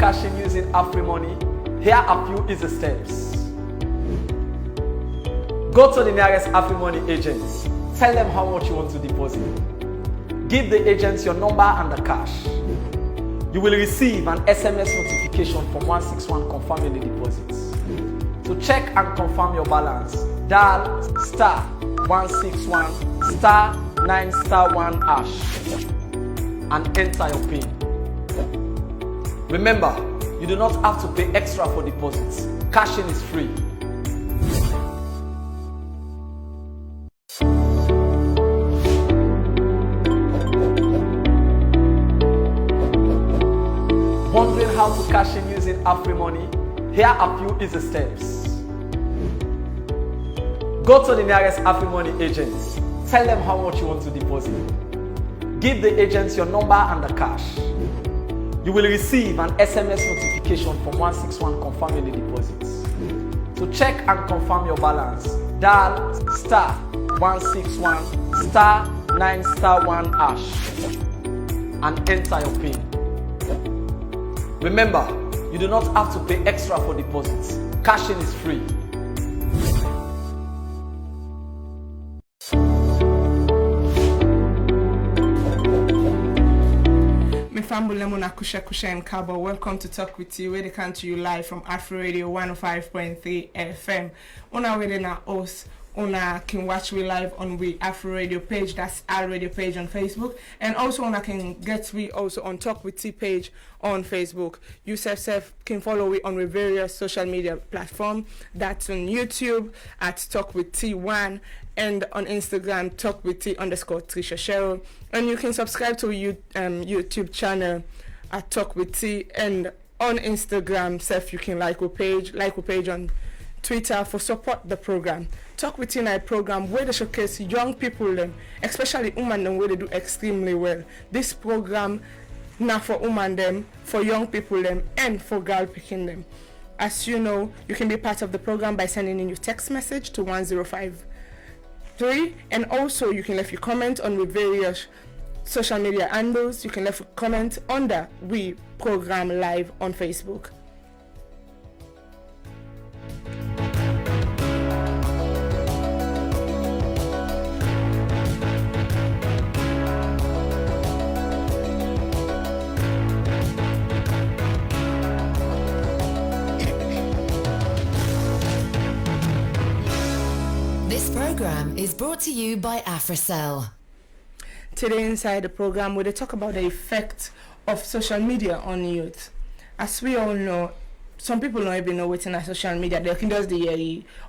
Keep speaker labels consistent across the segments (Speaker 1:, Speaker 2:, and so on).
Speaker 1: cash in using AfriMoney, here are a few easy steps. Go to the nearest AfriMoney agent. Tell them how much you want to deposit. Give the agents your number and the cash. You will receive an SMS notification from 161 confirming the deposits. To check and confirm your balance, dial *161 *9*1# and enter your PIN. Remember, you do not have to pay extra for deposits. Cashing is free. Wondering how to cash in using AfriMoney? Here are a few easy steps. Go to the nearest AfriMoney agent. Tell them how much you want to deposit. Give the agents your number and the cash. You will receive an SMS notification from 161 confirming the deposits. To check and confirm your balance, dial *161 *9*1# and enter your PIN. Remember, you do not have to pay extra for deposits. Cashing is free.
Speaker 2: Welcome to Talk With You, where they come to you live from Afro Radio 105.3 FM. Una where na us, una can watch we live on we Afro Radio page, that's our radio page on Facebook, and also una can get we also on Talk With T page on Facebook. You self can follow we on the various social media platform. That's on YouTube at Talk With T1 and on Instagram Talk With T_Tricia. And you can subscribe to YouTube channel at Talk With T, and on Instagram you can like our page on Twitter for support the program. Talk With T in a program where they showcase young people, especially women, where they do extremely well. This program now for women them, for young people them, and for girl picking them. As you know, you can be part of the program by sending in your text message to 1053, and also you can leave your comment on the various social media handles. You can leave a comment under we program live on Facebook.
Speaker 3: This program is brought to you by AfriCell.
Speaker 2: Today inside the program, we'll talk about the effect of social media on youth. As we all know, some people don't even know what's in social media. They can just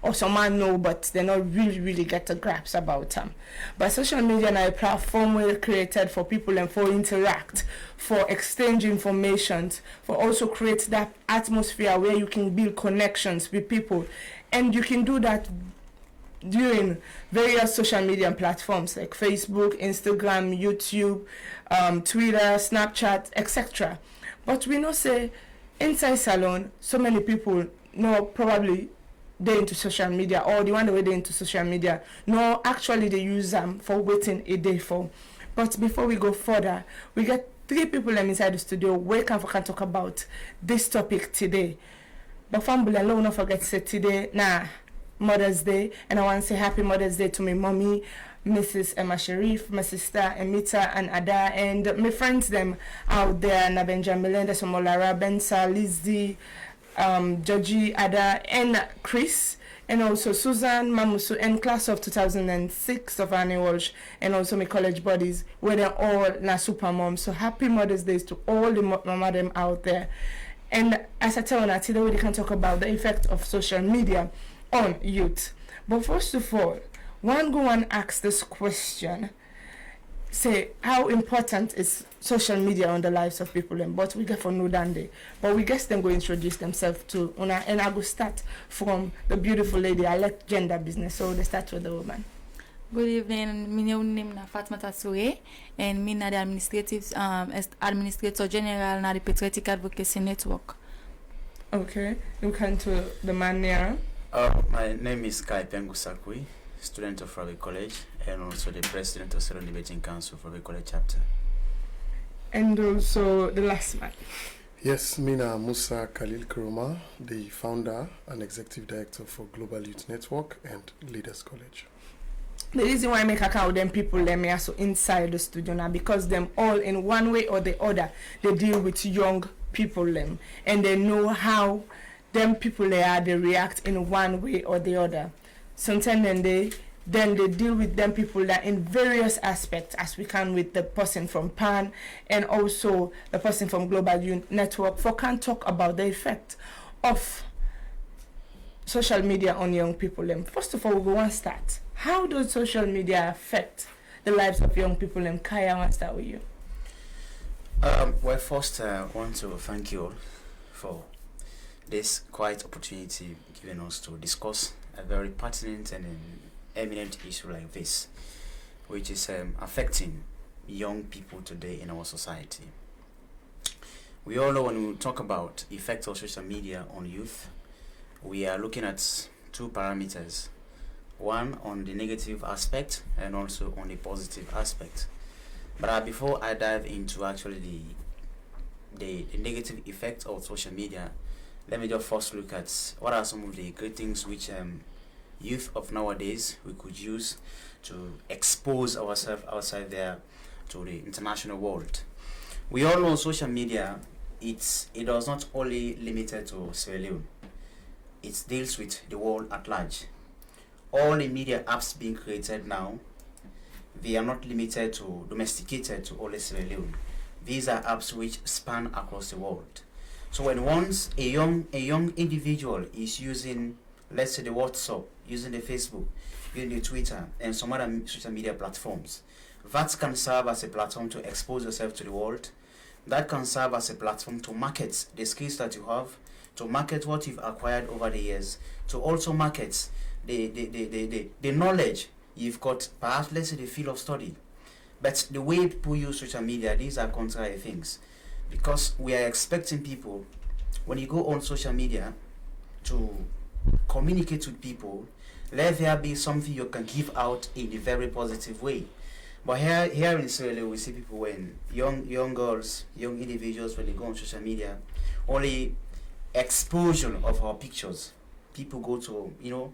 Speaker 2: or some man know, but they not really get a grasp about them. But social media is a platform well created for people and for interact, for exchange information, for also create that atmosphere where you can build connections with people, and you can do that during various social media platforms like Facebook, Instagram, YouTube, Twitter, Snapchat, etc. But we know say inside salon, so many people know probably they're into social media, or the one way they're into social media, no, actually they use them for waiting a day for. But before we go further, we get three people inside the studio where can talk about this topic today. But family, alone, don't forget to say today, Mother's Day, and I want to say Happy Mother's Day to my mommy, Mrs. Emma Sharif, my sister Emita and Ada, and my friends them out there, na Benjamin Melinda, Somolara, Bensa, Lizzie, Georgie, Ada, and Chris, and also Susan, Mamusu, and class of 2006 of Annie Walsh, and also my college buddies, where they're all na super moms. So Happy Mother's Day to all the mama them out there. And as I tell you, today we can talk about the effect of social media on youth. But first of all, one go and ask this question, say how important is social media on the lives of people, but we get for no day. But we guess them go introduce themselves to Una, and I go start from the beautiful lady. I like gender business, so they start with the woman.
Speaker 4: Good evening, my name is Fatmata Turay, and I'm the Administrator General of the Patriotic Advocacy Network.
Speaker 2: Okay, you can to the man near.
Speaker 5: My name is Pengusaque, student of Ravi College, and also the president of Student Debating Council for Ravi College chapter.
Speaker 2: And also the last man.
Speaker 6: Yes, Mina Musa Khalil Koroma, the founder and executive director for Global Youth Network and Leaders College.
Speaker 2: The reason why I make account with them people let me also inside the studio now because them all in one way or the other they deal with young people them and they know how them people they react in one way or the other. Sometimes then they deal with them people that in various aspects as we can with the person from PAN and also the person from Global Youth Network for can talk about the effect of social media on young people. First of all, we want to start. How does social media affect the lives of young people? Kaya, I want to start with you.
Speaker 5: Well, first, I want to thank you all for this quiet opportunity given us to discuss a very pertinent and eminent issue like this, which is affecting young people today in our society. We all know when we talk about effect of social media on youth, we are looking at two parameters. One on the negative aspect and also on the positive aspect. But before I dive into actually the negative effect of social media, let me just first look at what are some of the great things which youth of nowadays we could use to expose ourselves outside there to the international world. We all know social media, it does not only limited to Sierra Leone. It deals with the world at large. All the media apps being created now, they are not limited to domesticated to only Sierra Leone. These are apps which span across the world. So when once a young individual is using, let's say, the WhatsApp, using the Facebook, using the Twitter, and some other social media platforms, that can serve as a platform to expose yourself to the world. That can serve as a platform to market the skills that you have, to market what you've acquired over the years, to also market the knowledge you've got, perhaps let's say the field of study. But the way people use social media, these are contrary things. Because we are expecting people, when you go on social media to communicate with people, let there be something you can give out in a very positive way. But here in Sierra Leone, we see people when young girls, young individuals, when they go on social media, only exposure of our pictures. People go to,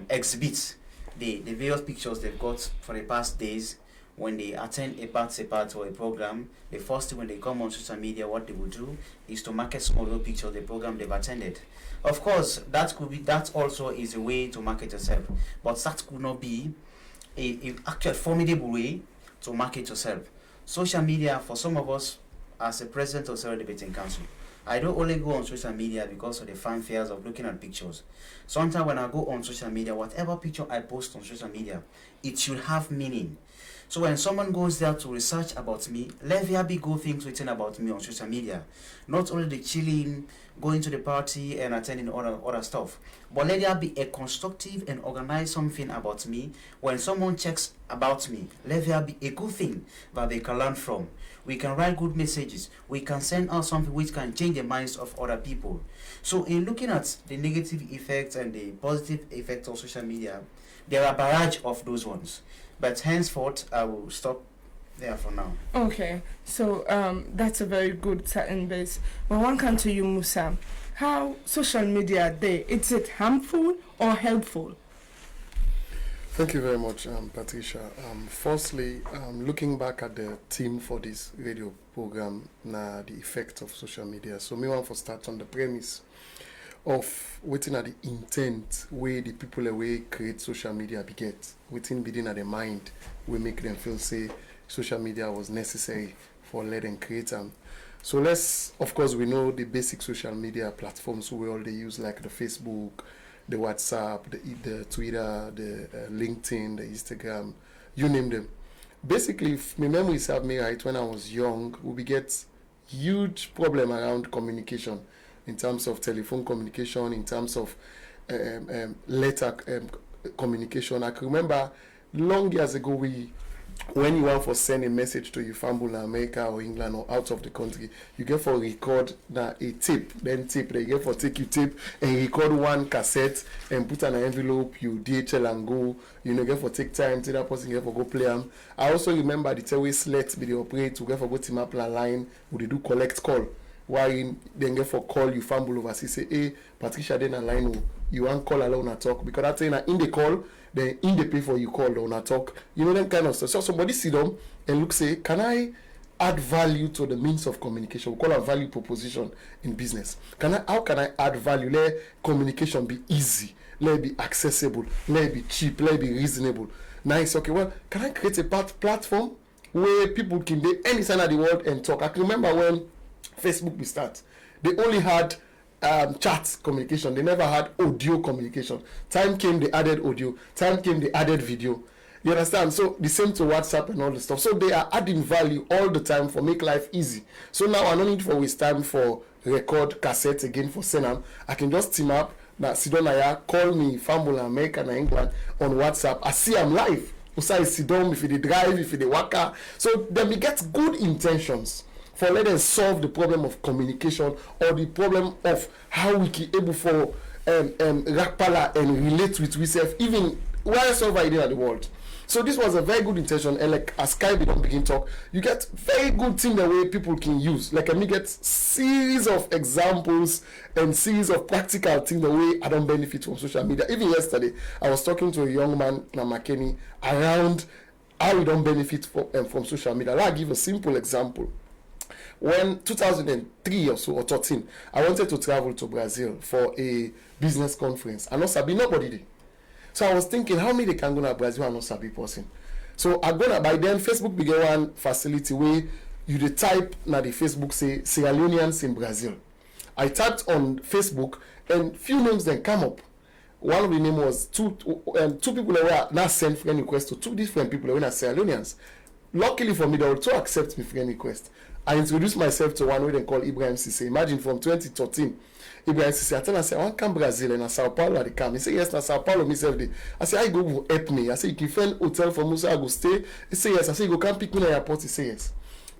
Speaker 5: exhibit the various pictures they've got for the past days. When they attend a party or a program, the first thing when they come on social media, what they will do is to market some of those pictures of the program they've attended. Of course, that also is a way to market yourself, but that could not be a actual formidable way to market yourself. Social media, for some of us, as a president of Sierra Debating Council, I don't only go on social media because of the fanfares of looking at pictures. Sometimes when I go on social media, whatever picture I post on social media, it should have meaning. So when someone goes there to research about me, let there be good things written about me on social media. Not only the chilling, going to the party and attending other stuff, but let there be a constructive and organized something about me. When someone checks about me, let there be a good thing that they can learn from. We can write good messages. We can send out something which can change the minds of other people. So in looking at the negative effects and the positive effects of social media, there are a barrage of those ones. But henceforth, I will stop there for now.
Speaker 2: Okay, so that's a very good starting base. But one come to you, Musa. How social media is it harmful or helpful?
Speaker 6: Thank you very much, Patricia. Firstly, looking back at the theme for this radio program, the effect of social media. So me want to start on the premise of waiting at the intent where the people away create social media beget. Waiting within at the mind we make them feel say social media was necessary for let them create them. So let's, of course, we know the basic social media platforms we all they use, like the Facebook, the WhatsApp, the Twitter, the LinkedIn, the Instagram, you name them. Basically, if my memory serves me right, when I was young, we get huge problem around communication, in terms of telephone communication, in terms of letter communication. I can remember long years ago, when you want to send a message to your family in America or England or out of the country, you get for record a tape, then they get for take you tape and record one cassette and put an envelope, you DHL and go, get for take time till that person get for go play them. I also remember the teleway slate be the operate to get for go team up line, would they do collect call. why then get for call you fumble overseas say, hey, Patricia then a line you want call alone and talk because that's in the call, then in the pay for you call on a talk, you know, them kind of stuff. So somebody sit down and look say, can I add value to the means of communication? We call a value proposition in business. How can I add value? Let communication be easy, let it be accessible, let it be cheap, let it be reasonable. Nice, okay, well, can I create a platform where people can be any side of the world and talk? I can remember when Facebook we start, they only had chat communication, they never had audio communication. Time came, they added audio. Time came, they added video. You understand? So the same to WhatsApp and all the stuff. So they are adding value all the time for make life easy. So now I don't need for waste time for record cassette again for Senam. I can just team up that Sidonaya, call me, Fambul, America, and England on WhatsApp. I see I'm live. Usa is Sidon, if they drive, if they waka. So then we get good intentions for let us solve the problem of communication or the problem of how we can able for Rakpala and relate with ourselves, even wherever in the world. So this was a very good intention, and like as Skype don't begin talk, you get very good thing the way people can use. Like I mean, get series of examples and series of practical things the way I don't benefit from social media. Even yesterday, I was talking to a young man, Namakeni, around how we don't benefit from social media. I'll give a simple example. When 2003 or so or 13, I wanted to travel to Brazil for a business conference. I know Sabi nobody did. So I was thinking, how many can go to Brazil and not Sabi person? So I go by then Facebook began one facility where you the type now the Facebook say Sierra Leoneans in Brazil. I typed on Facebook and few names then come up. One of the names was two people that were now sent friend request to two different people that were not Sierra Leoneans. Luckily for me, they also accept me friend request. I introduced myself to one way they call Ibrahim Sisse. Imagine from 2013. Ibrahim Sisse, I tell him, I say, I want to come Brazil and Sao Paulo they come. He say, yes, na Sao Paulo myself day. I say, I go help me. I say, you can find hotel for Musa, I go stay. He say, yes. I say, you go come pick me in the airport. He say, yes.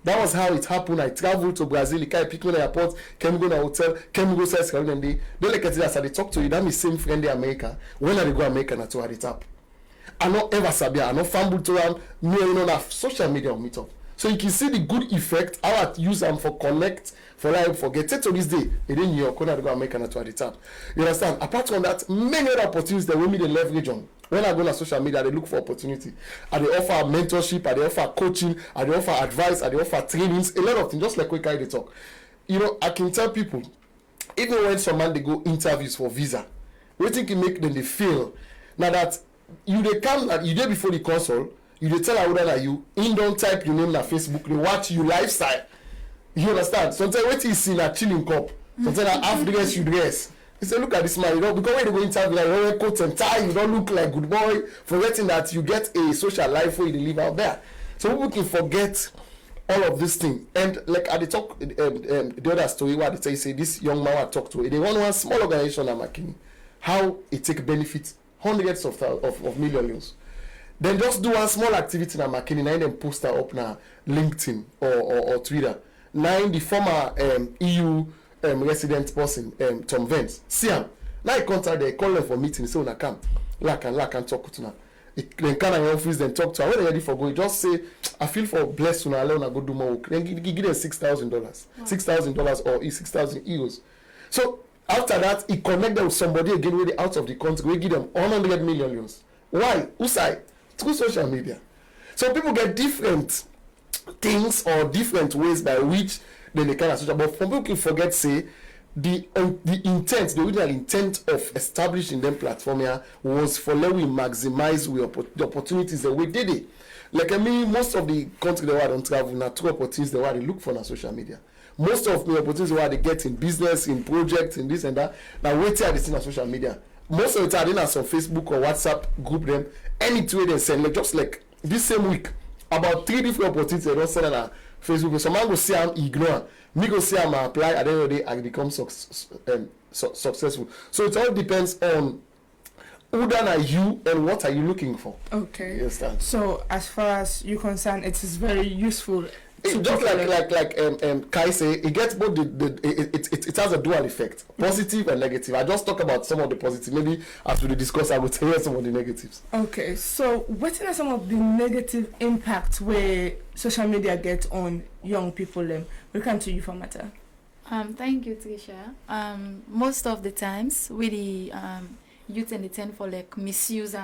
Speaker 6: That was how it happened. I traveled to Brazil, he can pick me in the airport, can go to the hotel, can go to Sierra Leone. Don't look at it as I talk to you. That me same friend in America. When I go America, na to at the top. I not ever sabia, I not fumble to them, me you know na social media meet up. So you can see the good effect, how I use them for connect, for life, for get to this day. It in New York, when I go America na to at the top. You understand? Apart from that, many other opportunities that we need to leverage on. When I go on social media, they look for opportunity. And they offer mentorship, and they offer coaching, and they offer advice, and they offer trainings, a lot of things, just like we carry the talk. You know, I can tell people, even when some man they go interviews for visa, we think it make them they fail. Now that you they come you day before the console, you they tell her that you in don't type your name na Facebook, they watch you lifestyle. You understand? Sometimes what you see na chilling cup. Sometimes half dress you dress. You say, look at this man, you know, because when you go interview, like, you wear coat and tie, you don't look like good boy, forgetting that you get a social life where you live out there. So people can forget all of this thing. And like at the talk, the other story where they say this young man I talked to, they want one small organization at McKinney, how it take benefits, hundreds of millions. Then just do one small activity at McKinney, and then post that up now LinkedIn or Twitter. Now the former EU resident person, Tom Vance, see him. Now he contact them, call them for meeting, say una come, like and talk to them. Then come in your office, then talk to her. When they're ready for going, just say, I feel for blessed to allow go do more work. Then give them $6,000, $6,000 or €6,000. So after that, he connect them with somebody again where they out of the country. We give them 100 million. Why? Usai through social media. So people get different things or different ways by which they can social. But some people can forget say the intent, the original intent of establishing them platform here was for let we maximize the opportunities that we did it. Like I mean, most of the country that don't travel now, two opportunities that they look for on social media. Most of the opportunities where they get in business, in projects, in this and that, now wait till they see on social media. Most of the time, they are some Facebook or WhatsApp group them. Any way they send, like just like this same week, about 3 different opportunities they don't send on Facebook. Some man go see I'm ignore. Me go see I'm apply. At the end of the day, I become successful. So it all depends on who then are you and what are you looking for.
Speaker 2: Okay.
Speaker 6: You understand?
Speaker 2: So as far as you're concerned, it is very useful.
Speaker 6: It just like Kai say, it gets both it has a dual effect, positive and negative. I just talk about some of the positive. Maybe as we discuss, I will tell you some of the negatives.
Speaker 2: Okay, so what are some of the negative impacts where social media gets on young people? We come to you, Fatmata.
Speaker 4: Thank you, Tricia. Most of the times, we the youth and they tend for like misuse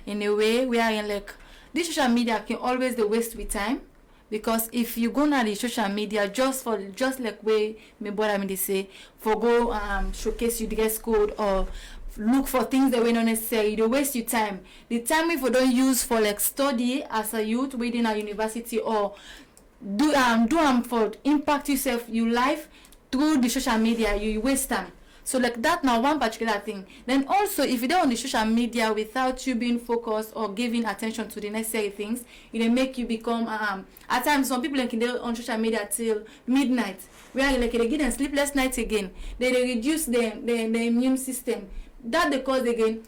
Speaker 4: in a way where like this social media can always the waste with time, because if you go on the social media just like way me brother me they say for go showcase you dress code or look for things that were not necessary, they waste your time. The time if you don't use for like study as a youth within a university or do for impact yourself your life through the social media, you waste time. So like that now one particular thing. Then also if you don't on the social media without you being focused or giving attention to the necessary things, it will make you become at times some people like they on social media till midnight. Where like they give them sleepless nights again. They reduce the immune system. That they cause again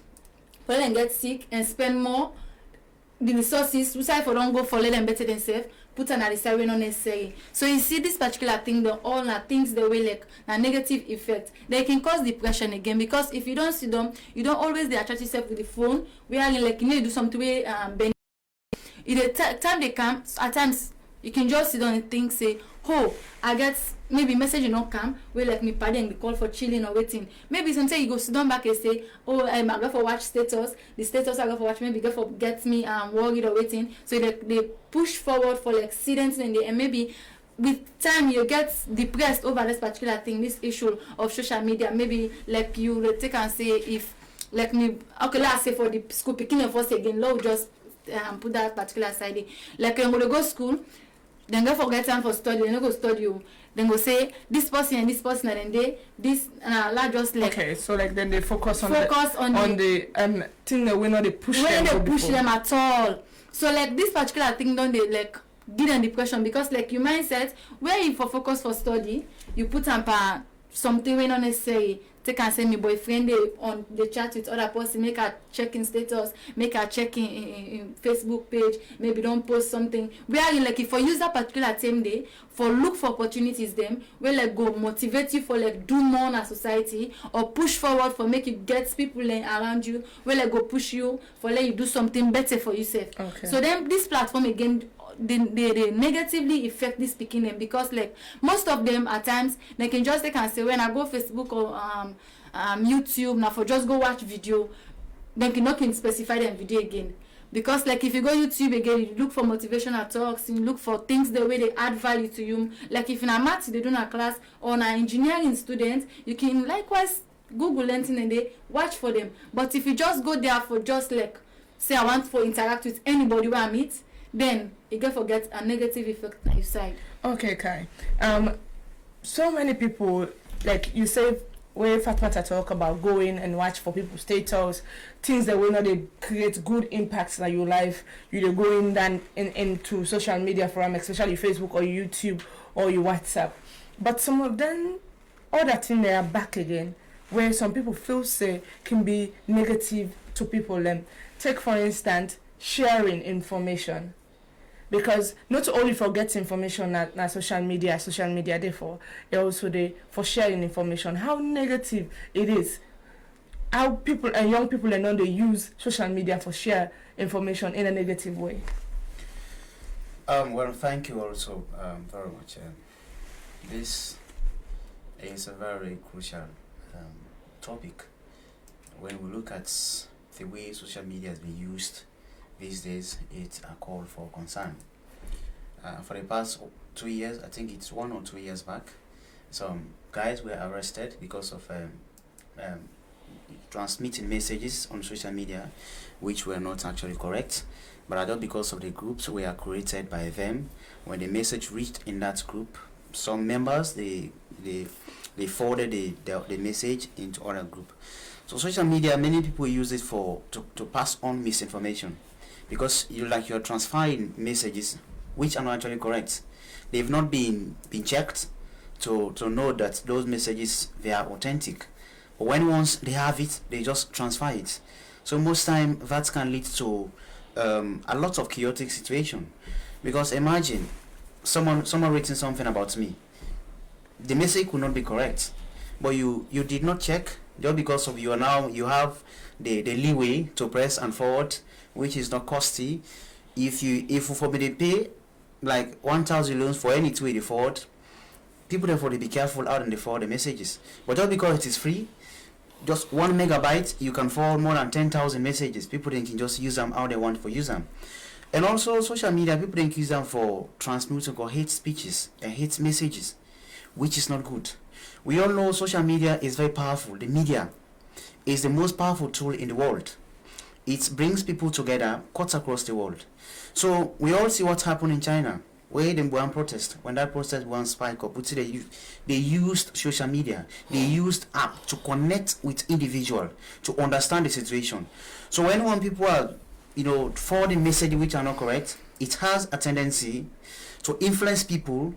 Speaker 4: for them get sick and spend more the resources which I for don't go for let them better themselves, put an adversary not necessary. So you see this particular thing, the all are things the way like a negative effect. They can cause depression again, because if you don't see them, you don't always they attract yourself with the phone. We are like you need to do something way time they come at times you can just sit down and think say, oh, I get maybe message you not come, we like me pardon the call for chilling or waiting. Maybe sometimes you go sit down back and say, oh, I'm going for watch status. The status I go for watch maybe go for get me worried or waiting. So they push forward for like accidents and maybe with time you get depressed over this particular thing, this issue of social media. Maybe like you take and say if like me okay let's say for the school picking of us again, Lord just put that particular side. Like I'm gonna go school. Then go forget time for study, then go study. Then go say this person and then they this and just like
Speaker 2: okay, so like then they focus on
Speaker 4: the
Speaker 2: thing that we know they push them.
Speaker 4: When they push them at all. So like this particular thing don't they like give them depression, because like your mindset where you for focus for study, you put on something when not necessary. Take and send me boyfriend they on the chat with other person, make her checking status, make her checking in Facebook page, maybe don't post something. Where you like if for use that particular time day for look for opportunities them where like go motivate you for like do more in a society or push forward for make you get people around you where like go push you for let you do something better for yourself. Okay. So then this platform again they negatively affect this speaking them, because like most of them at times they can just take and say when I go Facebook or YouTube now for just go watch video, they cannot can specify them video again, because like if you go YouTube again you look for motivational talks, you look for things the way they add value to you. Like if in a maths they do in a class or an engineering student, you can likewise Google anything and they watch for them. But if you just go there for just like say I want to interact with anybody where I meet, then you can forget a negative effect on your side.
Speaker 2: Okay, Kai. So many people, like you say, where Fatmata talk about going and watch for people's status, things that will not they create good impacts in your life. You go in then into social media from especially Facebook or YouTube or your WhatsApp. But some of them, other things they are back again, where some people feel say can be negative to people. Take for instance sharing information. Because not only for getting information na social media therefore they also they for sharing information. How negative it is, how people and young people and they use social media for share information in a negative way.
Speaker 5: Well, thank you also very much. This is a very crucial topic when we look at the way social media has been used. These days, it's a call for concern. For the past 2 years, I think it's 1 or 2 years back, some guys were arrested because of transmitting messages on social media which were not actually correct, but I thought because of the groups were created by them. When the message reached in that group, some members they forwarded the message into other group. So social media, many people use it to pass on misinformation, because you're transferring messages which are not actually correct. They've not been checked to know that those messages they are authentic. But when once they have it, they just transfer it. So most time that can lead to a lot of chaotic situation, because imagine someone written something about me. The message could not be correct, but you did not check. Just because of you have the leeway to press and forward, which is not costly. If you for me they pay like 1,000 loans for any tweet you forward, people therefore they be careful how they forward the messages. But just because it is free, just 1 megabyte, you can forward more than 10,000 messages. People then can just use them how they want for use them. And also social media, people then use them for transmuting or hate speeches and hate messages, which is not good. We all know social media is very powerful. The media is the most powerful tool in the world. It brings people together, cuts across the world. So we all see what happened in China, where they were on protest. When that protest was spike up, they used social media. They used app to connect with individual to understand the situation. So when people are, forwarding messages which are not correct, it has a tendency to influence people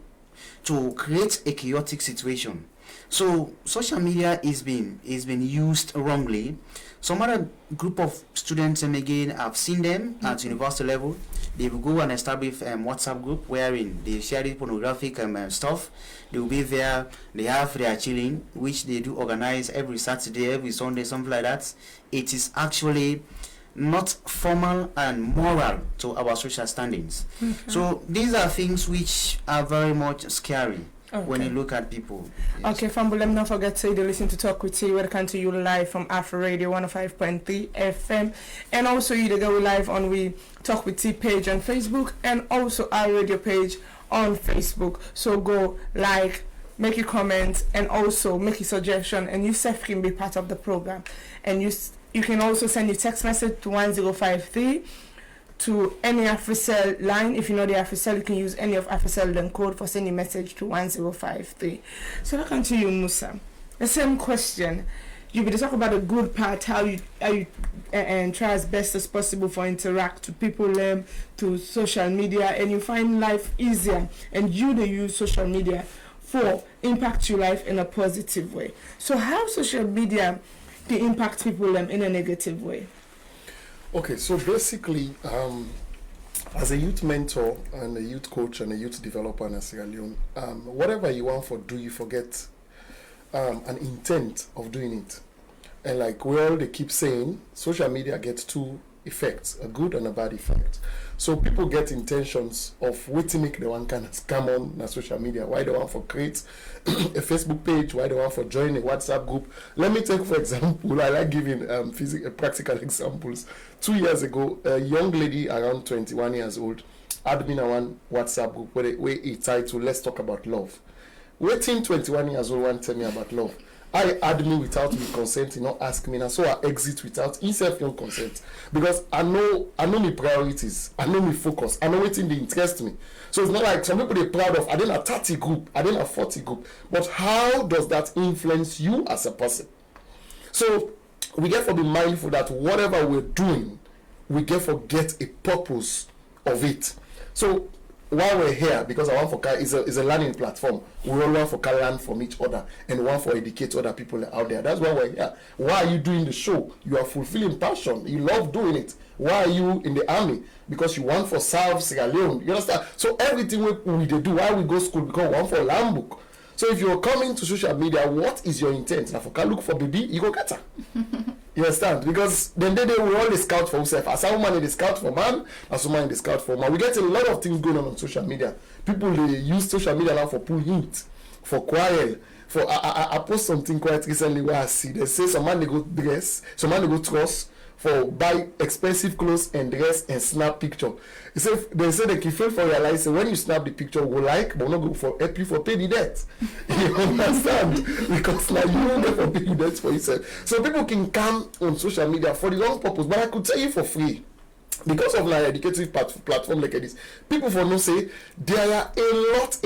Speaker 5: to create a chaotic situation. So social media is being used wrongly. Some other group of students, and again, I've seen them at university level. They will go and establish a WhatsApp group wherein they share the pornographic stuff. They will be there. They have their chilling, which they do organize every Saturday, every Sunday, something like that. It is actually not formal and moral to our social standings. Okay. So these are things which are very much scary. Okay. When you look at people. Yes.
Speaker 2: Okay, Fambu, let me not forget to listen to Talk with T. Welcome to you live from Afro Radio 105.3 FM. And also you go live on We Talk with T page on Facebook and also our radio page on Facebook. So go like, make a comment and also make a suggestion, and you self can be part of the program. And you can also send your text message to 1053 to any AfriCell line. If you know the AfriCell, you can use any of AfriCell then code for sending message to 1053. So look to you, Musa. The same question. You will talk about the good part, how you and try as best as possible for interact with people to social media, and you find life easier, and you use social media for impact your life in a positive way. So how social media can impact people in a negative way?
Speaker 6: Okay, so basically, as a youth mentor and a youth coach and a youth developer in Sierra Leone, whatever you want to do, you forget an intent of doing it. And like they keep saying, social media gets two effects, a good and a bad effect. So people get intentions of waiting make the one kind of scam on social media. Why they want for create a Facebook page, why they want for join a WhatsApp group. Let me take for example, I like giving practical examples. 2 years ago, a young lady around 21 years old admin a one WhatsApp group where a title, let's talk about love. Waiting 21 years old want tell me about love. I add me without me consent, ask me, and so I exit without himself your consent. Because I know my priorities, I know my focus, I know what they interest me. So it's not like some people they're proud of, I didn't a 30 group, I didn't a 40 group. But how does that influence you as a person? So we get to be mindful that whatever we're doing, we get to get a purpose of it. So while we're here, because I want for is a learning platform, we all want for learn from each other and want for educate other people out there. That's why we're here. Why are you doing the show? You are fulfilling passion. You love doing it. Why are you in the army? Because you want for serve Sierra Leone. You understand? So everything we do, why we go school, because we want for learn book. So if you're coming to social media, what is your intent? Now, for look for baby, you go get her. You understand? Because then they will all scout for yourself. As a woman, they scout for man. As a man, they scout for man. We get a lot of things going on social media. People they use social media now for pull hint, for quarrel. For I post something quite recently where I see they say some man they go dress, some man they go trust for buy expensive clothes and dress and snap picture. They say they can fail for realize when you snap the picture go like, but not go for help you for pay the debt. You understand? Because now you don't get for pay the debt for yourself. So people can come on social media for the wrong purpose, but I could tell you for free. Because of an educative platform like this, people for no say there are a lot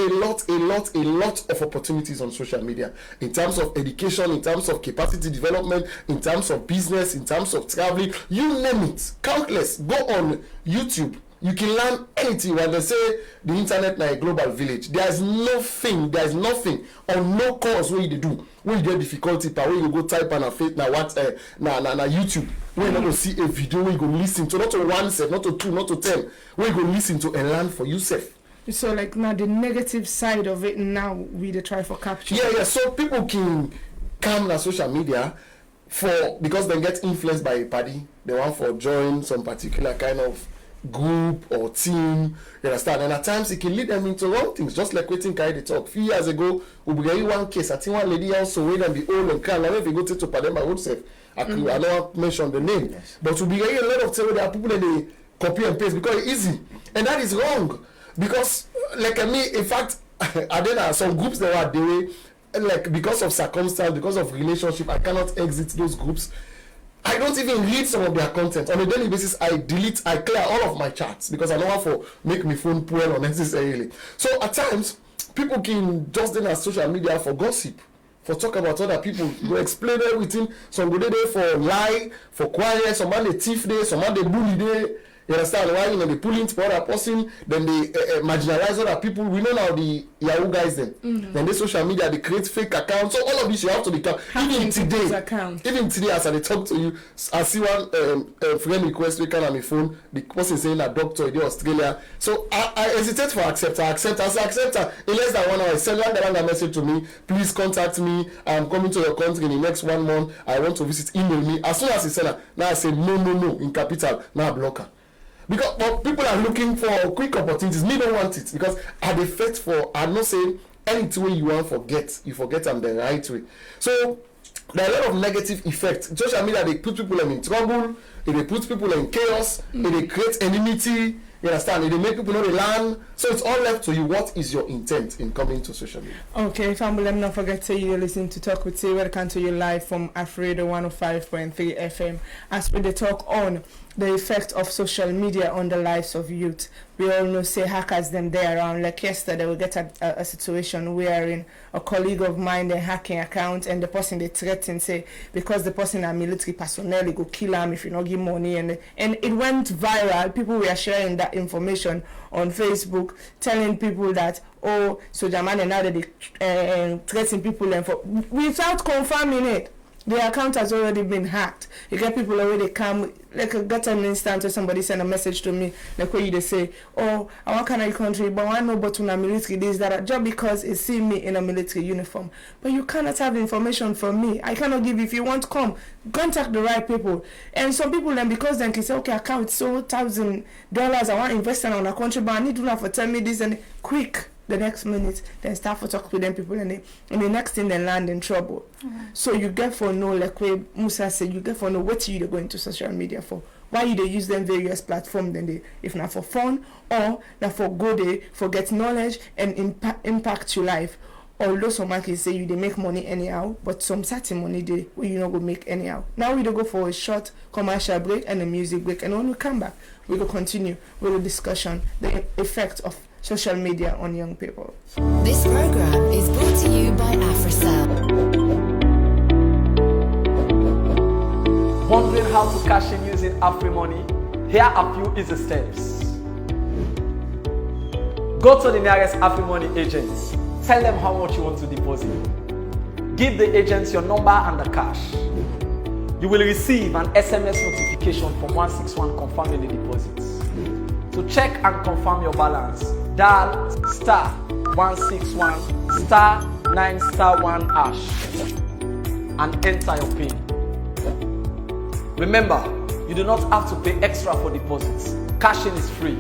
Speaker 6: of opportunities on social media in terms of education, in terms of capacity development, in terms of business, in terms of traveling, you name it, countless. Go on YouTube. You can learn anything. When they say the internet na a global village, there's nothing on no course where you do when you get difficulty where you go type on a faith na YouTube where you not go see a video where you go listen to, not to one set, not to two, not to 10, where you go listen to and learn for yourself.
Speaker 2: So like now the negative side of it now we try for capture.
Speaker 6: Yeah. So people can come on social media because they get influenced by a party. They want for join some particular kind of group or team, you understand? And at times it can lead them into wrong things, just like waiting carry the talk. A few years ago, we began one case. I think one lady also wait and be old and cry. Now if you go to Pademba road safe, I don't mention the name, but we began a lot of times there are people that they copy and paste because it's easy, and that is wrong. Because like me, in fact, I then some groups that are doing like because of circumstance, because of relationship, I cannot exit those groups. I don't even read some of their content. On a daily basis, I clear all of my chats because I don't want to make my phone poor unnecessarily. So at times, people can just then as social media for gossip, for talk about other people, go explain everything. Some go there for lie, for quiet, some man they thief day, some man they bully day. You understand why? They pull into other person, then they marginalize other people. We know now the Yahoo guys then. Then they social media, they create fake accounts. So all of this you have to be even today, as I talk to you, I see one friend request we can on my phone. The person saying a doctor in Australia. So I hesitate for accept. I say accept her. In less than 1 hour, I send a message to me. Please contact me. I'm coming to your country in the next 1 month. I want to visit. Email me. As soon as he send her, now I say no in capital. Now I block her. Because people are looking for quick opportunities. Me don't want it because I dey fight for. I'm not saying anything way you want forget. You forget them the right way. So there are a lot of negative effects. Social media they put people in trouble. They put people in chaos. They create enmity. You understand? They make people know they learn. So it's all left to you. What is your intent in coming to social media?
Speaker 2: Okay, family, let me not forget to you listening to Talk with Say. Welcome to you live from Afrido 105.3 FM. As we talk on the effect of social media on the lives of youth. We all know, say, hackers them there around. Like yesterday, we get a situation wherein a colleague of mine, they hacking account, and the person they threaten, say, because the person are military personnel, they go kill him if you not give money. And it went viral. People were sharing that information on Facebook, telling people that, oh, so Germany now that they threaten people and without confirming it. The account has already been hacked. You get people already come, like I got an instance where somebody sent a message to me, like where they say, oh, I want Canada country, but I know but in a military this, that, just because it see me in a military uniform. But you cannot have information from me. I cannot give you. If you want to come, contact the right people. And some people then, because then can say, okay, account so $1,000, I want to invest in a country, but I need to know for tell me this and quick. The next minute, then start to talk to them people, and the next thing they land in trouble. So you get for know, like where Musa said, you get for know what you go into social media for. Why you they use them various platforms? Then they, if not for fun or not for good, they for get knowledge and impact your life. Although some man can say you they make money anyhow, but some certain money they where you not go make anyhow. Now we go for a short commercial break and a music break, and when we come back, we will continue with the discussion, the effect of social media on young people.
Speaker 3: This program is brought to you by AfriCell.
Speaker 1: Wondering how to cash in using AfriMoney? Here are few easy steps. Go to the nearest AfriMoney agent. Tell them how much you want to deposit. Give the agents your number and the cash. You will receive an SMS notification from 161 confirming the deposits. To check and confirm your balance, dial *161 *9*1# and enter your PIN. Remember, you do not have to pay extra for deposits. Cashing is free.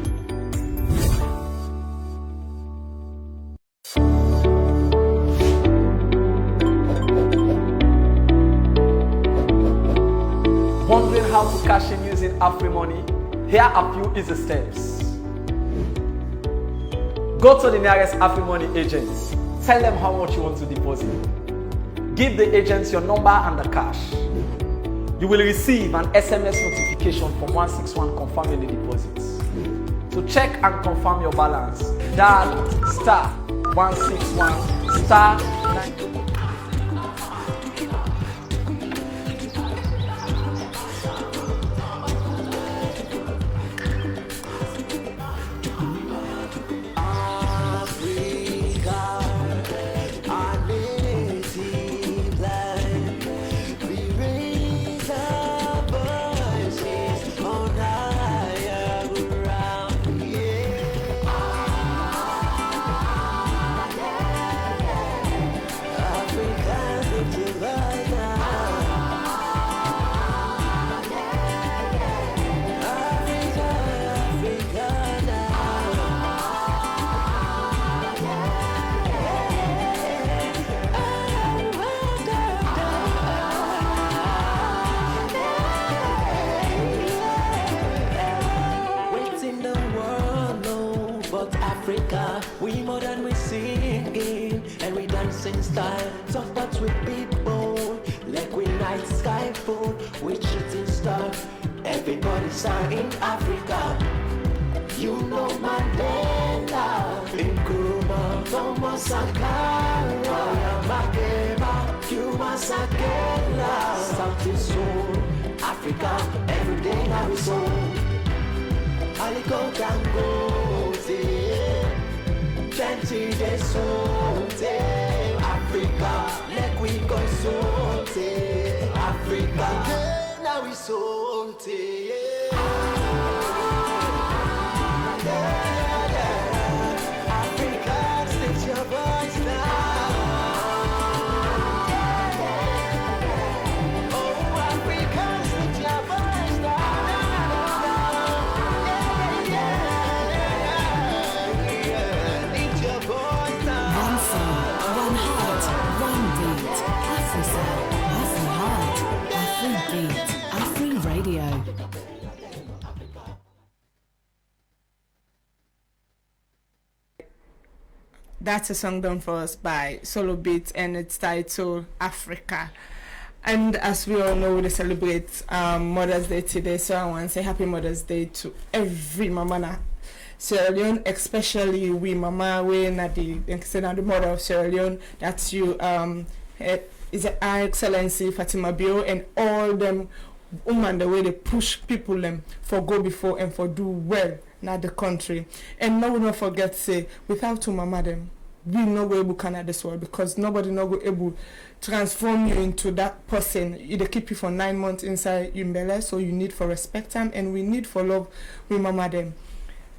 Speaker 1: Wondering how to cash in using AfriMoney? Here are few easy steps. Go to the nearest AfriMoney agent. Tell them how much you want to deposit. Give the agents your number and the cash. You will receive an SMS notification from 161 confirming the deposits. To check and confirm your balance, dial *161 *9.
Speaker 7: We more than we singing, and we dancing style. Talk that with people, like we night sky full with shooting star. Everybody sang in Africa. You know Mandela, in Koroma, Thomas Sankara, Makeba, Pengusaque, South Soul, Africa, every day now we soul. Aliko Dangote, plenty de sote, Africa, let we go sote, Africa, now we sote. Africa, state your voice now. Oh, Africa, state your voice now. State your voice now.
Speaker 3: One soul, one heart, one beat. AfriSoul, Afri Heart, Afri Beat, Afri Radio.
Speaker 2: That's a song done for us by Solo Beats, and it's titled Africa. And as we all know, we celebrate Mother's Day today, so I want to say Happy Mother's Day to every mama na Sierra Leone, especially we mama, we na the mother of Sierra Leone. That's you, is Her Excellency Fatima Bio, and all them women the way they push people them for go before and for do well na the country. And now we don't forget say without two mama them, we no go able can this world, because nobody no go able transform you into that person. They keep you for 9 months inside your belly, so you need for respect them, and we need for love we mama them.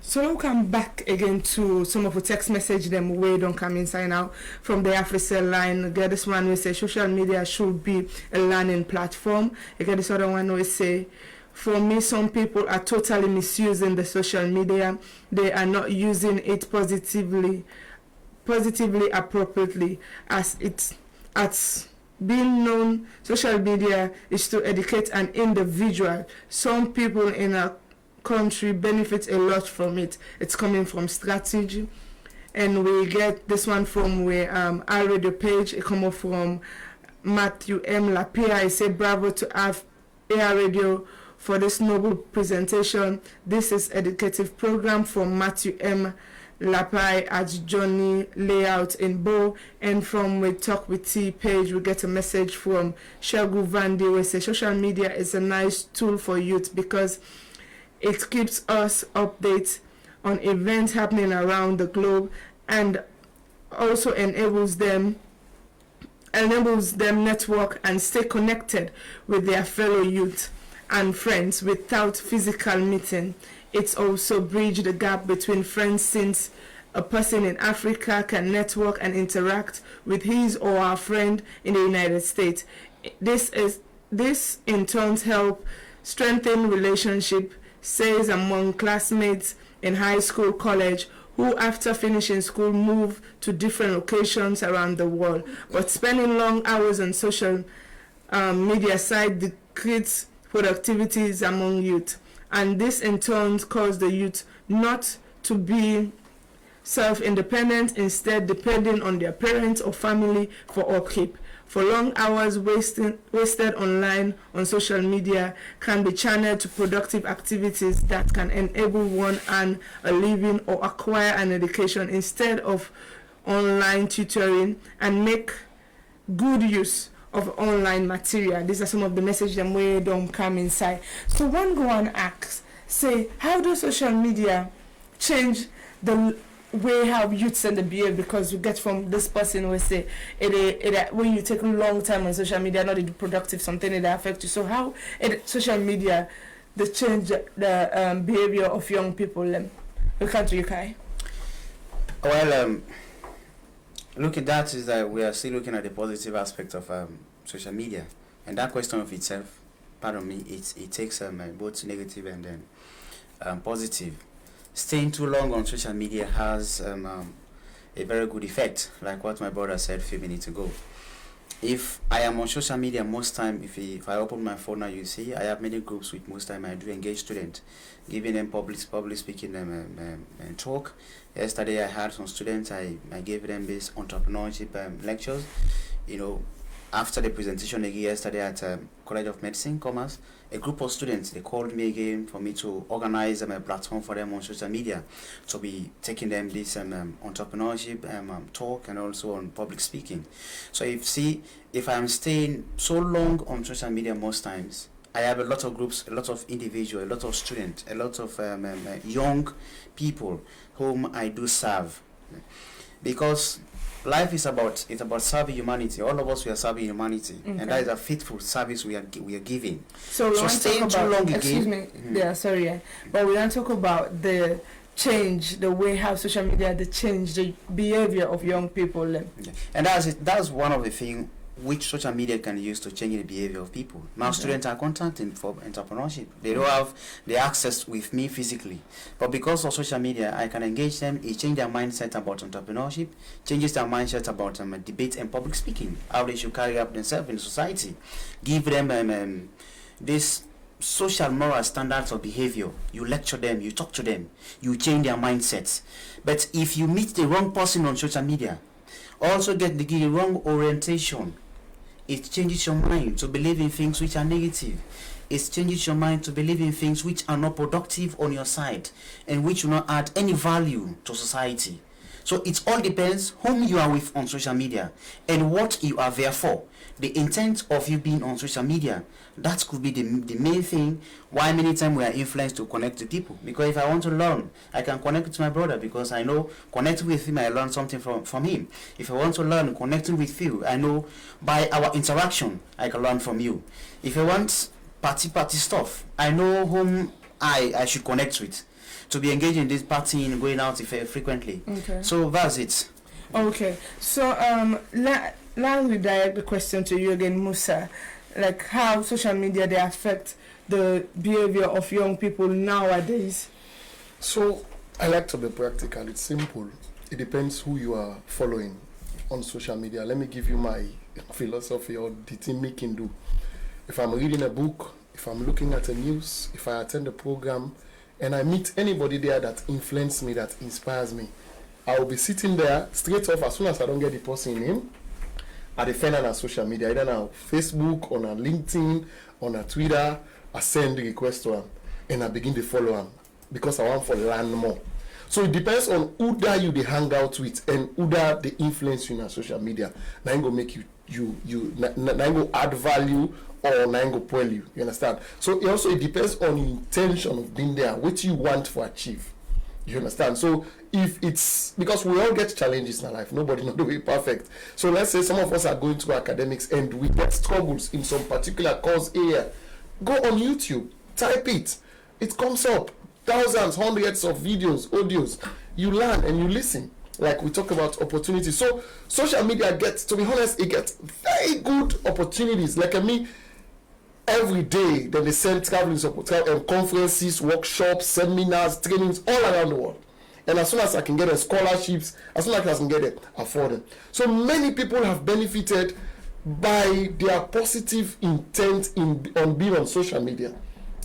Speaker 2: So now we come back again to some of the text message them way don't come inside now from the AfriCell line. Get this one we say social media should be a learning platform. You get this other one we say, for me, some people are totally misusing the social media. They are not using it positively appropriately, as being known. Social media is to educate an individual. Some people in a country benefit a lot from it. It's coming from strategy. And we get this one from where our radio page. It come up from Matthew M. Lapierre. I say bravo to have Air Radio for this noble presentation. This is educative program from Matthew M. Lapai at Johnny Layout in Bo. And from We Talk with T page, we get a message from Shagu Vandi. We say social media is a nice tool for youth because it keeps us updates on events happening around the globe, and also enables them network and stay connected with their fellow youth and friends without physical meeting. It's also bridge the gap between friends, since a person in Africa can network and interact with his or her friend in the United States. This in turn help strengthen relationship, says among classmates in high school, college, who after finishing school move to different locations around the world, but spending long hours on social media site decreases productivities among youth, and this in turn causes the youth not to be self-independent, instead depending on their parents or family for upkeep. For long hours wasted online on social media can be channeled to productive activities that can enable one earn a living or acquire an education instead of online tutoring, and make good use of online material. These are some of the messages that we don't come inside. So one go and ask, say, how does social media change the way how youths and the behave? Because you get from this person we say when you take a long time on social media, not the productive, something that affect you. So how social media they change the behavior of young people? Look at you, Kai.
Speaker 5: Well, look at that is that we are still looking at the positive aspect of social media, and that question of itself, pardon me, it takes both negative and then positive. Staying too long on social media has a very good effect, like what my brother said a few minutes ago. if I am on social media most time, if I open my phone now, you see I have many groups which most time I do engage students, giving them public speaking and talk. Yesterday I had some students, I gave them this entrepreneurship lectures. After the presentation again yesterday at College of Medicine, Commerce, a group of students, they called me again for me to organize a platform for them on social media to be taking them this entrepreneurship talk and also on public speaking. So if I'm staying so long on social media most times, I have a lot of groups, a lot of individuals, a lot of students, a lot of young people whom I do serve. Because life is about serving humanity. All of us, we are serving humanity, and that is a faithful service we are giving.
Speaker 2: So we want to talk about, excuse me, but we want to talk about the change, the way how social media, the change, the behavior of young people.
Speaker 5: And that's one of the things which social media can use to change the behavior of people. Now students are contacting for entrepreneurship. They don't have the access with me physically. But because of social media, I can engage them. It changes their mindset about entrepreneurship, changes their mindset about debate and public speaking, how they should carry up themselves in society. Give them this social moral standards of behavior. You lecture them, you talk to them, you change their mindsets. But if you meet the wrong person on social media, also get the wrong orientation, it changes your mind to believe in things which are negative. It changes your mind to believe in things which are not productive on your side and which will not add any value to society. So it all depends whom you are with on social media and what you are there for. The intent of you being on social media, that could be the main thing why many times we are influenced to connect to people. Because if I want to learn, I can connect with my brother because I know connecting with him, I learn something from him. If I want to learn connecting with you, I know by our interaction, I can learn from you. If I want party stuff, I know whom I should connect with to be engaged in this partying, going out frequently. Okay. So that's it.
Speaker 2: Okay. So now we direct the question to you again, Musa. Like how social media they affect the behavior of young people nowadays.
Speaker 6: So I like to be practical. It's simple. It depends who you are following on social media. Let me give you my philosophy or the thing we can do. If I'm reading a book, if I'm looking at the news, if I attend a program, and I meet anybody there that influences me, that inspires me, I will be sitting there straight off as soon as I don't get the person name. I defend on social media, either on Facebook, on a LinkedIn, on a Twitter. I send the request to them and I begin to follow them because I want to learn more. So it depends on who that you they hang out with and who that they influence you on social media. Now I'm gonna make you go add value or now go pull you. You understand? So it depends on the intention of being there, what you want to achieve. You understand? So if it's because we all get challenges in life, nobody not be perfect. So let's say some of us are going through academics and we get struggles in some particular course area. Go on YouTube, type it. It comes up. Thousands, hundreds of videos, audios. You learn and you listen. Like we talk about opportunities. So social media gets, to be honest, it gets very good opportunities. Like every day, then they send traveling conferences, workshops, seminars, trainings all around the world. And as soon as I can get scholarships, as soon as I can get it, afford them. So many people have benefited by their positive intent on being on social media.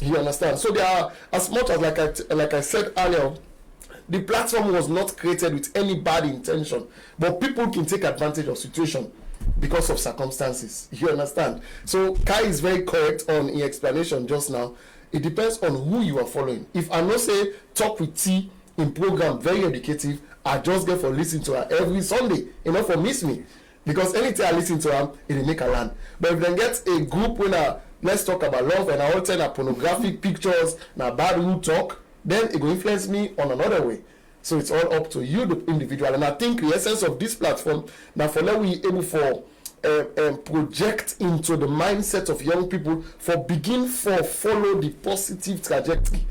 Speaker 6: You understand? So there are, as much as like I said earlier, the platform was not created with any bad intention, but people can take advantage of situation because of circumstances. You understand? So Kai is very correct on his explanation just now. It depends on who you are following. If I know say talk with T in program very educative, I just get for listening to her every Sunday, for miss me. Because anything I listen to her, it will make a land. But if they get a group when let's talk about love and I all tell pornographic pictures, now bad rude talk, then it will influence me on another way. So it's all up to you, the individual. And I think the essence of this platform, now for now we able for project into the mindset of young people follow the positive trajectory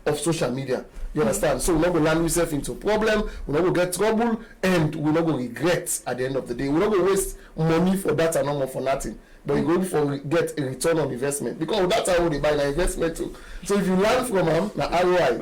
Speaker 6: of social media. You understand? So we're not going to land ourselves into problem, we're not going to get trouble, and we're not going to regret at the end of the day. We're not going to waste money for that and not for nothing. But you're going to get a return on investment. Because that's how they buy an investment too. So if you learn from them, now ROI.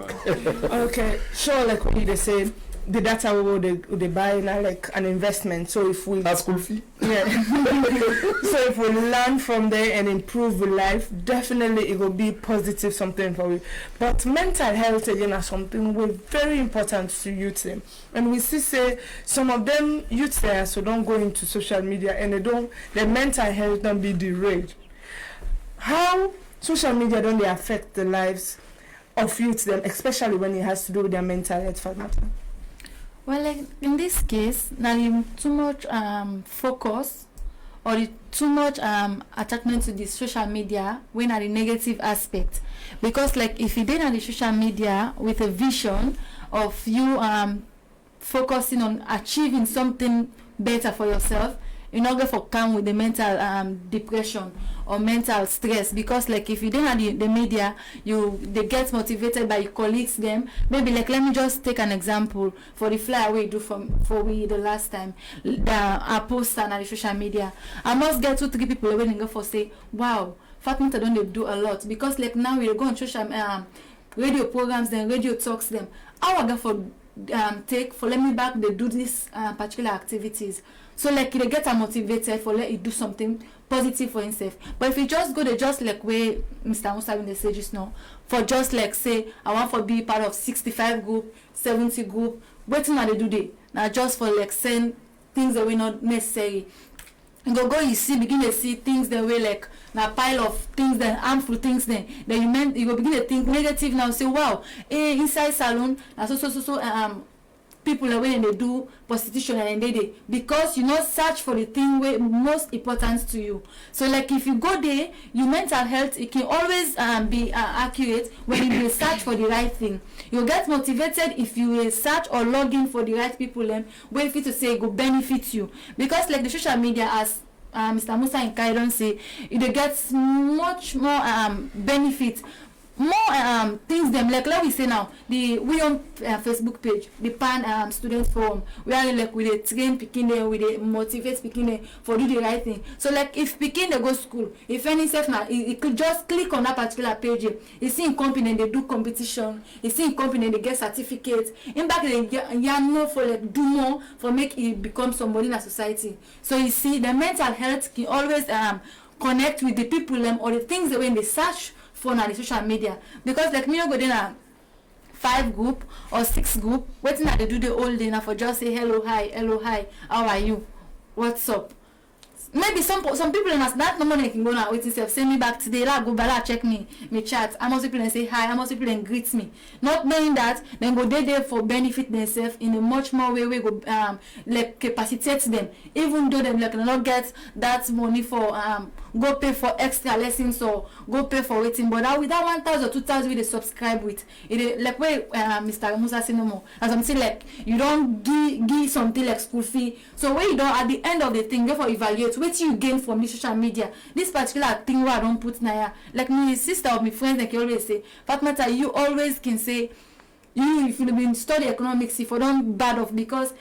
Speaker 2: Okay, sure, like what you say, the data they buy now like an investment. So if we
Speaker 6: That's school fee.
Speaker 2: yeah, so if we learn from there and improve with life, definitely it will be positive something for we. But mental health again is something we're very important to youth them. And we see say some of them youth there so don't go into social media and their mental health don't be derailed. How social media don't they affect the lives of youth them, especially when it has to do with their mental health, Fatmata?
Speaker 4: Well, like in this case, now too much focus or too much attachment to the social media when at the negative aspect. Because like if you did on the social media with a vision of you focusing on achieving something better for yourself, you're not going to come with the mental depression or mental stress. Because like if you don't have the media, they get motivated by your colleagues them. Maybe like let me just take an example for the flyer we do for we the last time our poster on the social media. I must get 2-3 people waiting go for say, wow, Fatmata don't they do a lot. Because like now we go on social radio programs then radio talks them. I go for let me back they do these particular activities. So like they get motivated for let it do something positive for himself. But if you just go they just like way Mr. Musa in the say just now for just like say I want to be part of 65 group, 70 group, waiting how they do they now just for like saying things that were not necessary. You go you begin to see things that way like na pile of things then harmful things then you go begin to think negative now say wow inside salon na so people when they do prostitution and they because you not search for the thing way most important to you. So like if you go there, your mental health it can always be accurate when you search for the right thing. You get motivated if you search or log in for the right people and wait for it to say it go benefit you. Because like the social media as Mr. Musa and Khalil say it gets much more benefit. More things them like we say now we on Facebook page the pan student forum we are like with a train picking there with a motivate picking there for do the right thing. So like if picking they go school if any self now it could just click on that particular page you see in company they do competition you see in company they get certificates in back they know for like do more for make it become somebody in a society. So you see the mental health can always connect with the people or the things that when they search for on the social media. Because like me go then a 5 group or 6 group waiting that they do the whole day now for just say hello hi how are you what's up. Maybe some people in us that no money can go now wait yourself send me back today la go bala check me chat I must people and say hi I must people and greet me not knowing that then go there for benefit themselves in a much more way we go like capacitate them even though them like not get that money for go pay for extra lessons or go pay for waiting but that with that 1,000 or 2,000 we they subscribe with it like where Mr. Musa say no more as I'm saying like you don't give something like school fee so when you don't at the end of the thing therefore evaluate what you gain from the social media. This particular thing where I don't put now like my sister or my friends like you always say Fatmata you always can say you if you been study economics if you don't bad off because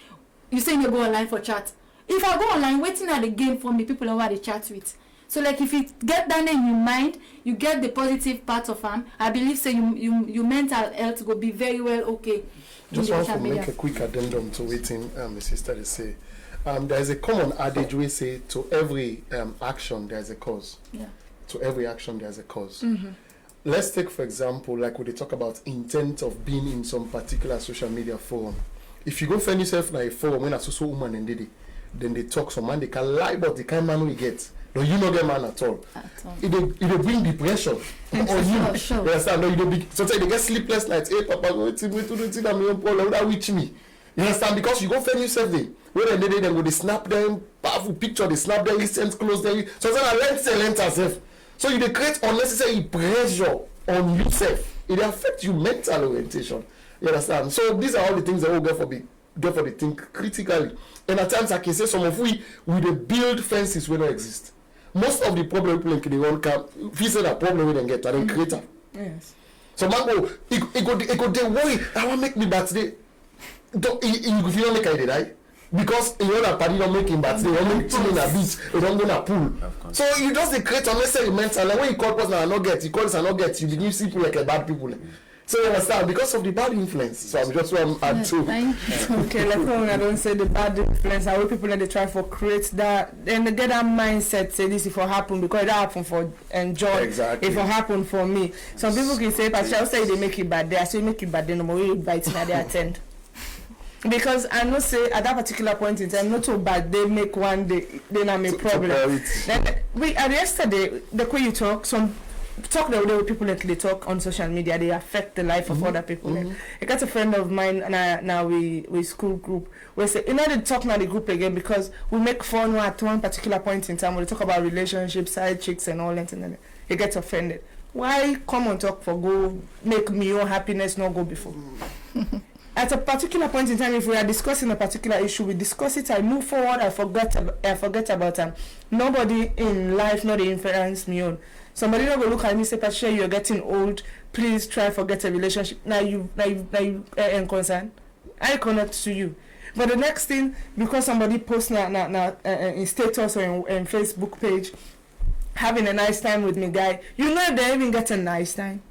Speaker 4: you say you go online for chat. If I go online waiting at the game from the people who I chat with. So like if you get that in your mind, you get the positive part of them. I believe so your mental health will be very well okay.
Speaker 6: Just want to make a quick addendum to waiting the sister to say. There is a common adage we say to every action there is a cause.
Speaker 4: Yeah.
Speaker 6: To every action there is a cause.
Speaker 2: Mm-hmm.
Speaker 6: Let's take for example like when they talk about intent of being in some particular social media forum. If you go find yourself in a forum when a social woman and then they talk some man they can lie about the kind of man we get. No, you not get man at all. It bring depression on you.
Speaker 4: Sure.
Speaker 6: You understand? No, you sometimes they get sleepless nights. Hey, Papa, go to me to do thing I'm young Paul. That reach me. You understand? Because you go find yourself there. When they go, they snap them powerful picture. They snap them recent close them. So it's a lens herself. So you create unnecessary pressure on yourself. It affects your mental orientation. You understand? So these are all the things that we get for the thing critically. And at times I can say some of we they build fences where don't exist. Most of the problem people in the world come, if you say that problem we don't get, and then create it.
Speaker 2: Yes.
Speaker 6: So man go they worry, I want to make me birthday. Don't you don't make it, right? Because you know that party don't make him birthday, you don't make him in a beach, you don't go in a pool. So you just create unnecessary mental, like when you call person and not get, you call us and not get, you begin to see people like a bad people. So you understand, because of the bad influence. So I'm just want to add to.
Speaker 2: Okay, like when I don't say the bad influence, I want people that they try for create that, then they get that mindset, say this if it happen, because it happen for enjoy,
Speaker 6: Exactly.
Speaker 2: if it happen for me. Some people can say, but I'll say they make it bad, they say make it bad, then no more invite now they attend. Because I know say at that particular point in time, not so bad, they make one day, then I'm a problem. Then we yesterday, the way you talk, some talk the way people that they talk on social media, they affect the life of other people. I got a friend of mine, and now we school group. We say, you know, they talk now the group again because we make fun at one particular point in time when we talk about relationships, side chicks, and all that, and then he gets offended. Why come and talk for go make me own happiness not go before? At a particular point in time, if we are discussing a particular issue, we discuss it. I move forward. I forget about them. Nobody in life, not the influence me on. Somebody will look at me say, "Patricia, you're getting old. Please try forget a relationship." Now you concerned. I connect to you. But the next thing, because somebody posts in status or in Facebook page, having a nice time with me, guy, you know they even get a nice time.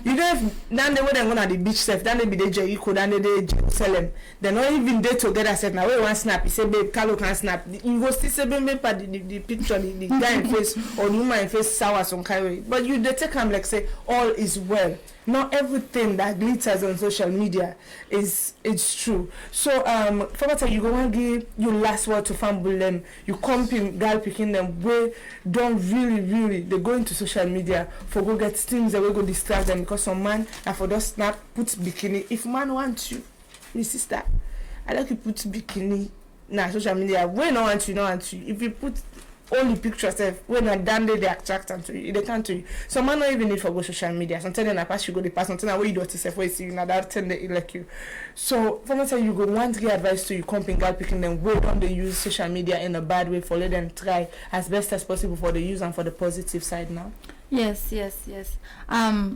Speaker 2: You don't then they wouldn't go on the beach self, then they be the Jericho, then they Jerusalem. They're not even there together. Said now we one snap. He say babe, Carlo can snap. You go still say babe, the picture, the guy in face or the woman in face sour some kind of way. But you they take him like say all is well. Not everything that glitters on social media is true. So Fatmata, you go and give your last word to family them. You come in girl picking them we don't really they go into social media for go get things that we go distract them because some man and for those snap put bikini. If man wants you, my sister, I like you put bikini na social media. We don't want you. If you put only pictures when are done they attract them to you, they can't to you. So man not even need for go social media. Sometimes then I pass you go the pass something where you do it yourself where you see you now that tend they like you. So for me say you go want to give advice to you company girl picking them where don't they use social media in a bad way for let them try as best as possible for the use and for the positive side now.
Speaker 4: Yes.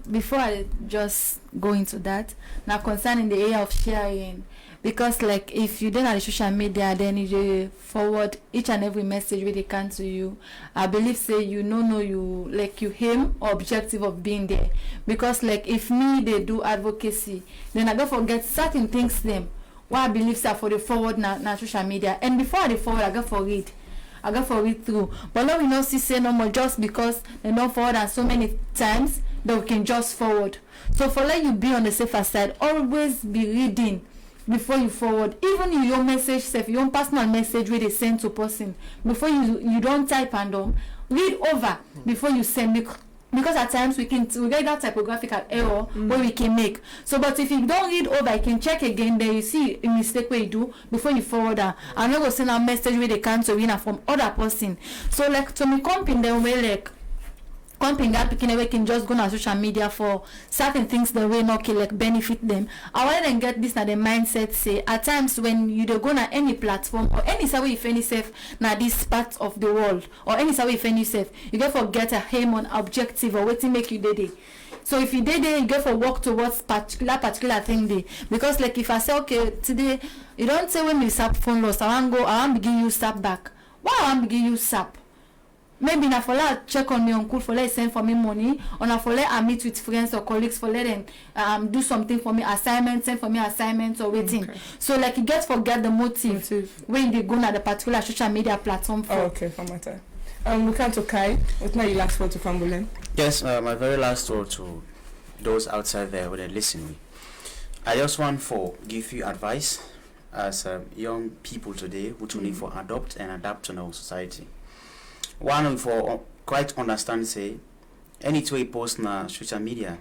Speaker 4: Before I just go into that, now concerning the area of sharing, because like if you don't have the social media, then you forward each and every message where they can to you. I believe say you know you like you aim or objective of being there. Because like if me they do advocacy, then I go forget certain things them. What I believe say for the forward na social media. And before I forward I go for read through. But now we not see say no more just because they don't forward and so many times that we can just forward. So for let you be on the safer side, always be reading before you forward. Even your message self, your personal message where they send to person, before you don't type and read over before you send, because at times we get that typographical error where we can make. So but if you don't read over, you can check again, then you see a mistake where you do before you forward that. I'm not going to send a message where they cancel from other person. So like to me company the way like company that picking away can just go on social media for certain things the way not like benefit them. I want them get this na the mindset say at times when you don't go on any platform or any way if any safe na this part of the world or any way if any safe, you get for get a aim on objective or what to make you day. So if you did there, you get for work towards particular thing day. Because like if I say okay today you don't say when you sap phone loss, I want begin you sap back. Why I want begin you sap? Maybe na for let check on me uncle for let send for me money or na for let I meet with friends or colleagues for let them do something for me assignment, send for me assignments or waiting. Okay. So like you get forget the motive when they go na the particular social media platform for.
Speaker 2: Okay, Fatmata. We come to Kai. What's my last word to Fambulen?
Speaker 5: Yes, my very last word to those outside there who are listening. I just want for give you advice as young people today who to need for adopt and adapt to our society. One for quite understand say any way post na social media,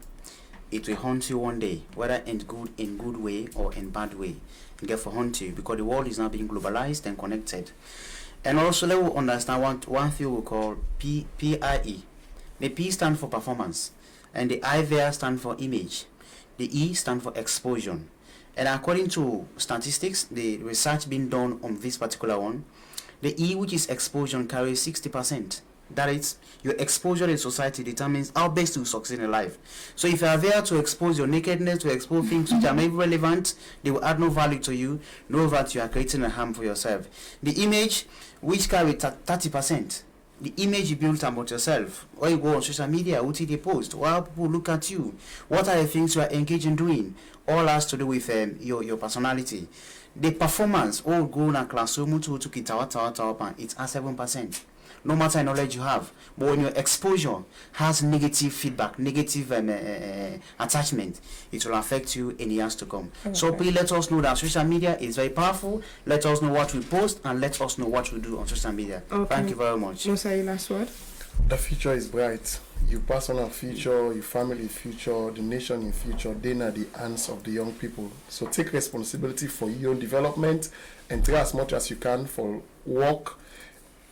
Speaker 5: it will haunt you one day, whether in good way or in bad way. It get for haunt you because the world is now being globalized and connected. And also let us understand one thing we call PIE. The P stand for performance, and the I there stand for image. The E stand for exposure. And according to statistics, the research being done on this particular one, the E, which is exposure, carries 60%. That is, your exposure in society determines how best you succeed in life. So if you are there to expose your nakedness, to expose things which are maybe relevant, they will add no value to you, know that you are creating a harm for yourself. The image, which carries 30%. the image you built about yourself. When you go on social media, what did they post? How people look at you? What are the things you are engaged in doing? All has to do with your personality. The performance, all go in a classroom to it it's at 7%. No matter the knowledge you have, but when your exposure has negative feedback, negative attachment, it will affect you in years to come. Okay. So please let us know that social media is very powerful. Let us know what we post and let us know what we do on social media. Okay. Thank you very much.
Speaker 2: Musa, your last word?
Speaker 6: The future is bright. Your personal future, your family future, the nation in future, they are the hands of the young people. So take responsibility for your own development and try as much as you can for work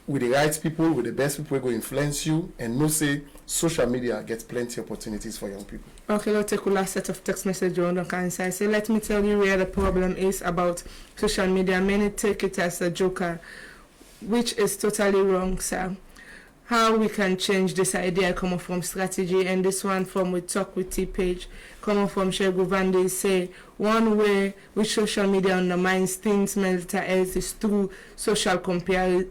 Speaker 6: with the right people, with the best people who will influence you, and no say social media gets plenty of opportunities for young people.
Speaker 2: Okay, let's take a last set of text message on the cancer. So let me tell you where the problem is about social media. Many take it as a joker, which is totally wrong, sir. How we can change this idea coming from strategy, and this one from We Talk With T page, coming from Shegu Vande, say one way which social media undermines things mental health is through social comparison.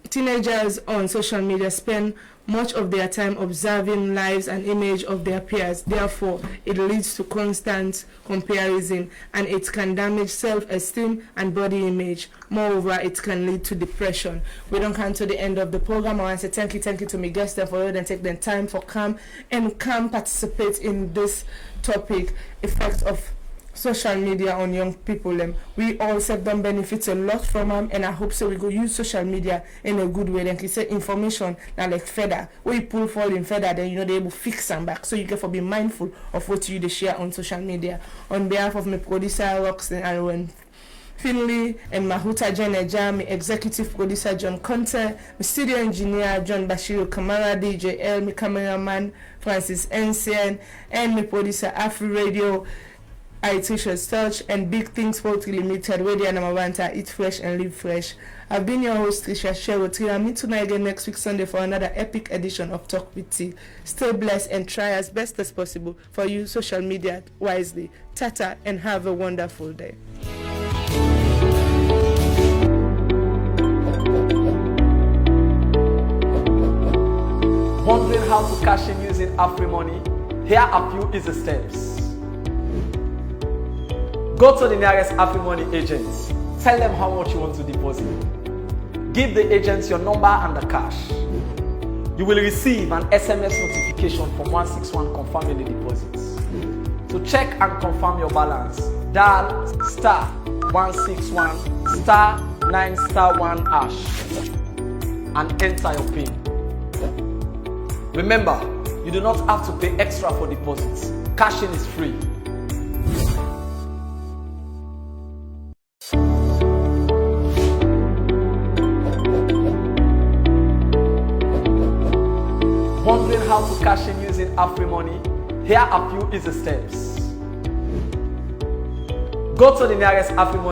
Speaker 2: Teenagers on social media spend much of their time observing lives and image of their peers. Therefore, it leads to constant comparison, and it can damage self-esteem and body image. Moreover, it can lead to depression. We don't come to the end of the program. I want to say thank you to my guests for it and take the time for come participate in this topic, effect of social media on young people. We all set them benefits a lot from them, and I hope so we go use social media in a good way. Then you say information now like feather. When you pull fall in feather, then they're able to fix them back. So you can be mindful of what you share on social media. On behalf of my producer Roxanne and Finley and Mahuta Jeneja, my executive producer John Conte, my studio engineer John Bashiru Kamara, DJ L, my cameraman Francis Ensien, and my producer Afri Radio, Tricia Search, and Big Things Poultry Limited, where they are number one to eat fresh and live fresh. I've been your host, Tricia Sherwood. Meet tonight again next week Sunday for another epic edition of Talk With T. Stay blessed and try as best as possible for you social media wisely. Tata, and have a wonderful day.
Speaker 1: Wondering how to cash in using AfriMoney? Here are a few easy steps. Go to the nearest AfriMoney agent. Tell them how much you want to deposit. Give the agents your number and the cash. You will receive an SMS notification from 161 confirming the deposits. To check and confirm your balance, dial *161 *9 *1# and enter your PIN. Remember, you do not have to pay extra for deposits. Cashing is free. Wondering how to cash in using AfriMoney? Here are a few easy steps. Go to the nearest AfriMoney